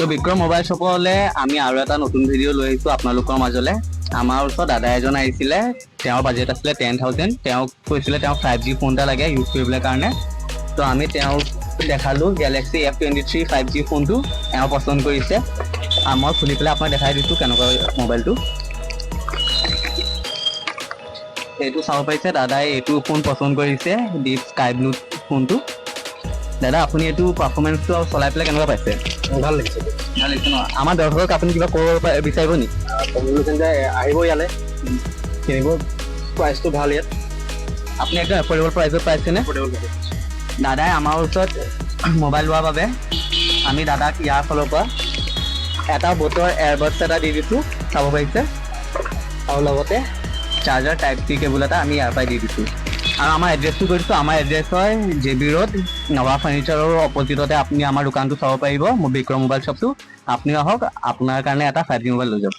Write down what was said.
তো বিক্ৰম মোবাইল শ্বপলৈ আমি আৰু এটা নতুন ভিডিঅ' লৈ আহিছোঁ আপোনালোকৰ মাজলৈ। আমাৰ ওচৰত দাদা এজন আহিছিলে, তেওঁৰ বাজেট আছিলে 10,000। তেওঁক কৈছিলে তেওঁ 5G ফোন এটা লাগে ইউজ কৰিবলৈ কাৰণে। তো আমি তেওঁক দেখালোঁ গেলেক্সি F23 5G ফোনটো, তেওঁ পচন্দ কৰিছে। মই খুলি পেলাই আপোনাক দেখাই দিছোঁ কেনেকুৱা মোবাইলটো। এইটো চাব পাৰিছে, দাদাই এইটো ফোন পচন্দ কৰিছে, ডিপ স্কাই ব্লু ফোনটো। দাদা আপুনি এইটো পাৰফৰ্মেঞ্চটো আৰু চলাই পেলাই কেনেকুৱা পাইছে? ভাল লাগিছে। ভাল লাগিছে ন? আমাৰ দৰ্শকক আপুনি কিবা ক'ব বিচাৰিব নি? আহিব ইয়ালৈ কিনিব, প্ৰাইচটো ভাল ইয়াত। আপুনি একদম এফৰ্ডেবল প্ৰাইচত পাইছেনে? দাদাই আমাৰ ওচৰত মোবাইল লোৱাৰ বাবে আমি দাদাক ইয়াৰ ফালৰ পৰা এটা বটৰ এয়াৰবাডছ এটা দি দিছোঁ, চাব পাৰিছে। আৰু লগতে চাৰ্জাৰ টাইপ চি কেবল এটা আমি ইয়াৰ পৰাই দি দিছোঁ। আৰু আমাৰ এড্ৰেছটো কৈ দিছোঁ, আমাৰ এড্ৰেছ হয় JB ৰোড, নৱা ফাৰ্নিচাৰৰ অপজিটতে আপুনি আমাৰ দোকানটো চাব পাৰিব, বিক্ৰম মোবাইল শ্বপটো। আপুনি আহক, আপোনাৰ কাৰণে এটা 5G মোবাইল লৈ যাওক।